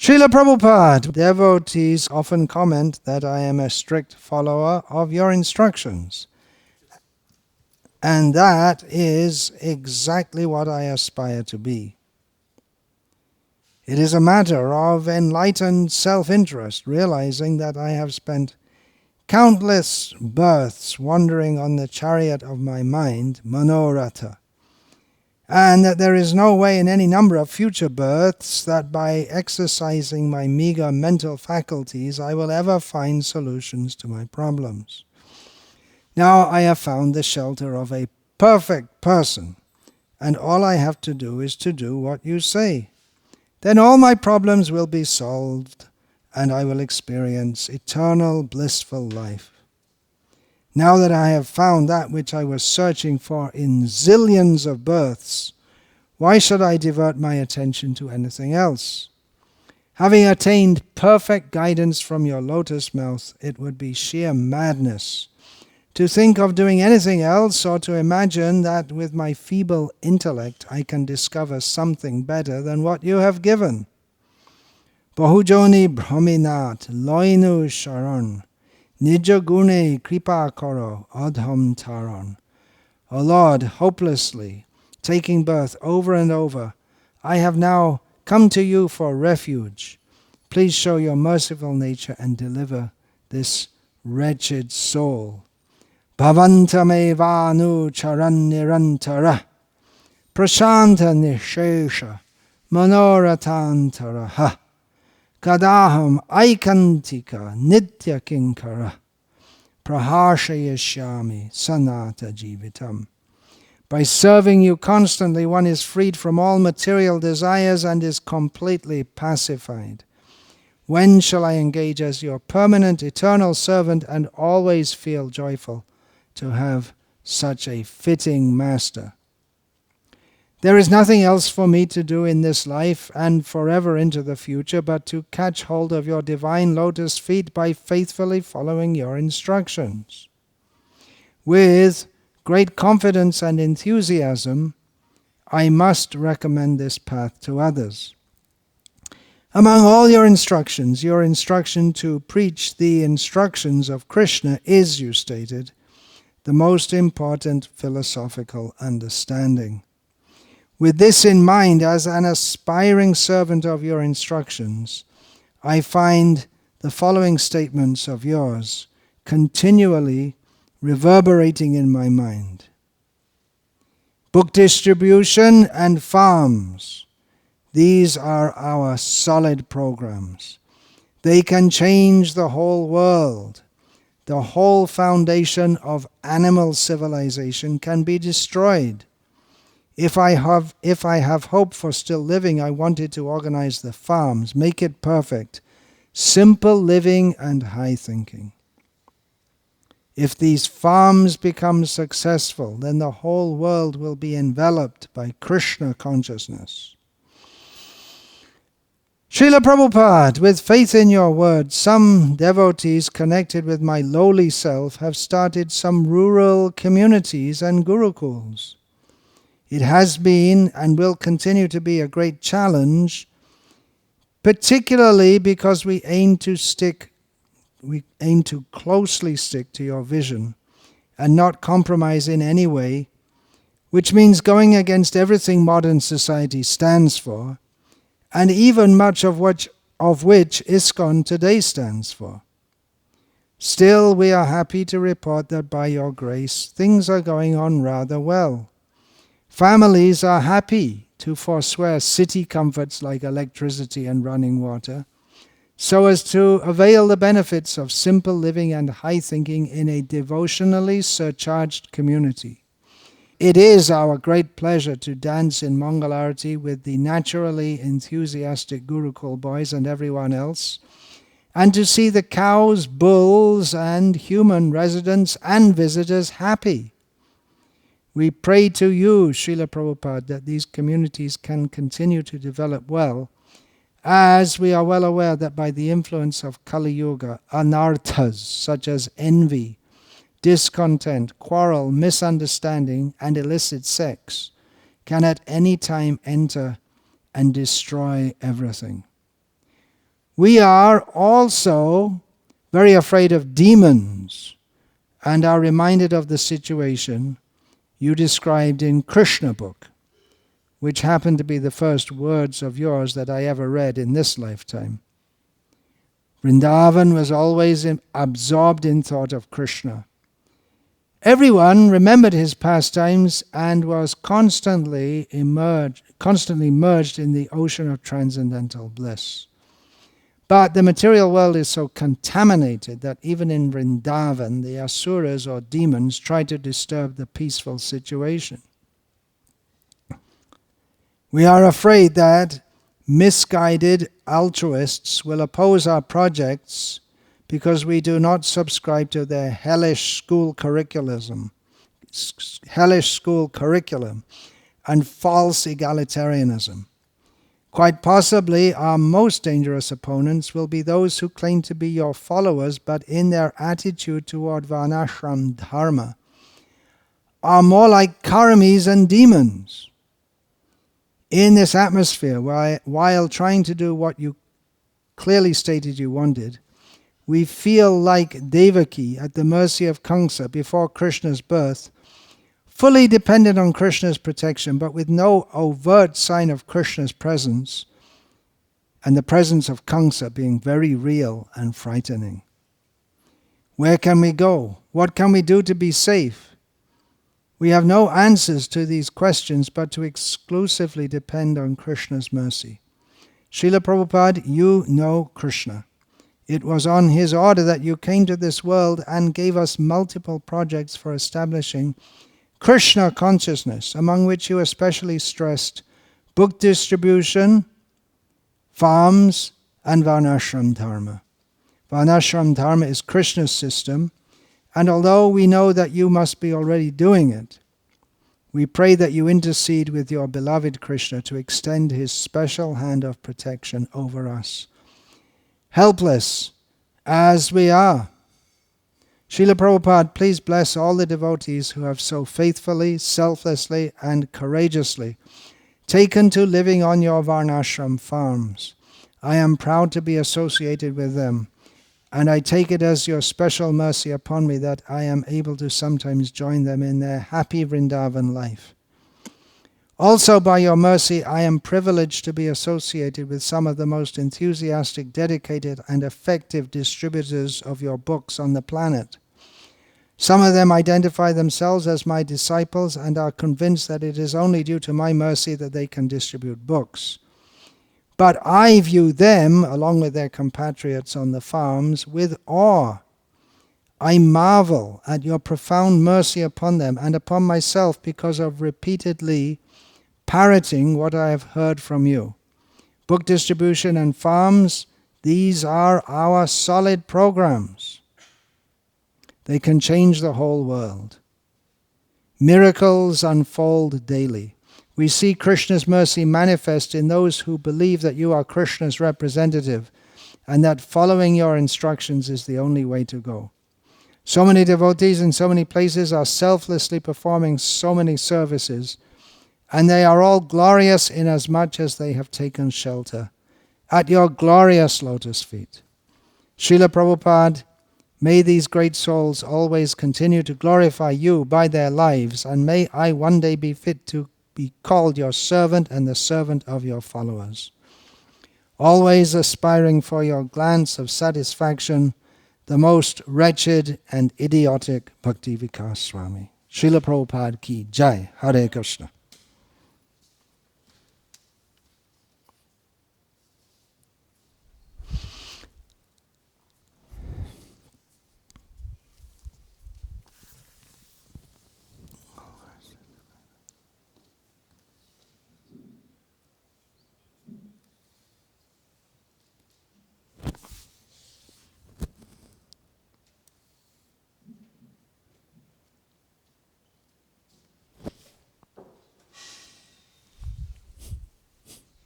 Srila Prabhupada, devotees often comment that I am a strict follower of your instructions. And that is exactly what I aspire to be. It is a matter of enlightened self-interest, realizing that I have spent countless births wandering on the chariot of my mind, Manoratha, and that there is no way in any number of future births that by exercising my meager mental faculties I will ever find solutions to my problems. Now I have found the shelter of a perfect person, and all I have to do is to do what you say. Then all my problems will be solved, and I will experience eternal blissful life. Now that I have found that which I was searching for in zillions of births, why should I divert my attention to anything else? Having attained perfect guidance from your lotus mouth, it would be sheer madness to think of doing anything else or to imagine that with my feeble intellect I can discover something better than what you have given. Bahujoni Brahminat Loinu Sharan Nija Gune Kripa Koro Adham Taran. O Lord, hopelessly taking birth over and over, I have now come to you for refuge. Please show your merciful nature and deliver this wretched soul. Bhavantame vanu charan nirantara prashanta nishesha manoratantara kadaham aikantika nitya kinkara prahashayashyami sanata jivitam. By serving you constantly, one is freed from all material desires and is completely pacified. When shall I engage as your permanent eternal servant and always feel joyful to have such a fitting master? There is nothing else for me to do in this life and forever into the future but to catch hold of your divine lotus feet by faithfully following your instructions. With great confidence and enthusiasm, I must recommend this path to others. Among all your instruction to preach the instructions of Krishna is, you stated, the most important philosophical understanding. With this in mind, as an aspiring servant of your instructions, I find the following statements of yours continually reverberating in my mind. Book distribution and farms. These are our solid programs. They can change the whole world. The whole foundation of animal civilization can be destroyed. If I have hope for still living, I wanted to organize the farms, make it perfect, simple living and high thinking. If these farms become successful, then the whole world will be enveloped by Krishna consciousness. Srila Prabhupada, with faith in your word, some devotees connected with my lowly self have started some rural communities and gurukuls. It has been and will continue to be a great challenge, particularly because we aim to closely stick to your vision and not compromise in any way, which means going against everything modern society stands for, and even much of which ISKCON today stands for. Still, we are happy to report that by your grace, things are going on rather well. Families are happy to forswear city comforts like electricity and running water, so as to avail the benefits of simple living and high thinking in a devotionally surcharged community. It is our great pleasure to dance in Mangalarati with the naturally enthusiastic Gurukul boys and everyone else, and to see the cows, bulls, and human residents and visitors happy. We pray to you, Srila Prabhupada, that these communities can continue to develop well, as we are well aware that by the influence of Kali Yuga, anarthas such as envy, discontent, quarrel, misunderstanding, and illicit sex can at any time enter and destroy everything. We are also very afraid of demons and are reminded of the situation you described in Krishna book, which happened to be the first words of yours that I ever read in this lifetime. Vrindavan was always absorbed in thought of Krishna. Everyone remembered his pastimes and was constantly merged in the ocean of transcendental bliss. But the material world is so contaminated that even in Vrindavan, the asuras or demons try to disturb the peaceful situation. We are afraid that misguided altruists will oppose our projects because we do not subscribe to their hellish school curriculum and false egalitarianism. Quite possibly, our most dangerous opponents will be those who claim to be your followers, but in their attitude toward varnashram dharma are more like karamis and demons. In this atmosphere, while trying to do what you clearly stated you wanted, we feel like Devaki at the mercy of Kamsa before Krishna's birth, fully dependent on Krishna's protection, but with no overt sign of Krishna's presence, and the presence of Kamsa being very real and frightening. Where can we go? What can we do to be safe? We have no answers to these questions but to exclusively depend on Krishna's mercy. Srila Prabhupada, you know Krishna. It was on his order that you came to this world and gave us multiple projects for establishing Krishna consciousness, among which you especially stressed book distribution, farms, and Varnashram Dharma. Varnashram Dharma is Krishna's system, and although we know that you must be already doing it, we pray that you intercede with your beloved Krishna to extend his special hand of protection over us, helpless as we are. Srila Prabhupada, please bless all the devotees who have so faithfully, selflessly, and courageously taken to living on your Varnashram farms. I am proud to be associated with them, and I take it as your special mercy upon me that I am able to sometimes join them in their happy Vrindavan life. Also, by your mercy, I am privileged to be associated with some of the most enthusiastic, dedicated, and effective distributors of your books on the planet. Some of them identify themselves as my disciples and are convinced that it is only due to my mercy that they can distribute books. But I view them, along with their compatriots on the farms, with awe. I marvel at your profound mercy upon them and upon myself because of repeatedly parroting what I have heard from you. Book distribution and farms, these are our solid programs. They can change the whole world. Miracles unfold daily. We see Krishna's mercy manifest in those who believe that you are Krishna's representative and that following your instructions is the only way to go. So many devotees in so many places are selflessly performing so many services, and they are all glorious inasmuch as they have taken shelter at your glorious lotus feet. Srila Prabhupada, may these great souls always continue to glorify you by their lives, and may I one day be fit to be called your servant and the servant of your followers. Always aspiring for your glance of satisfaction, the most wretched and idiotic Bhakti Vikasa Swami. Srila Prabhupada ki Jai. Hare Krishna.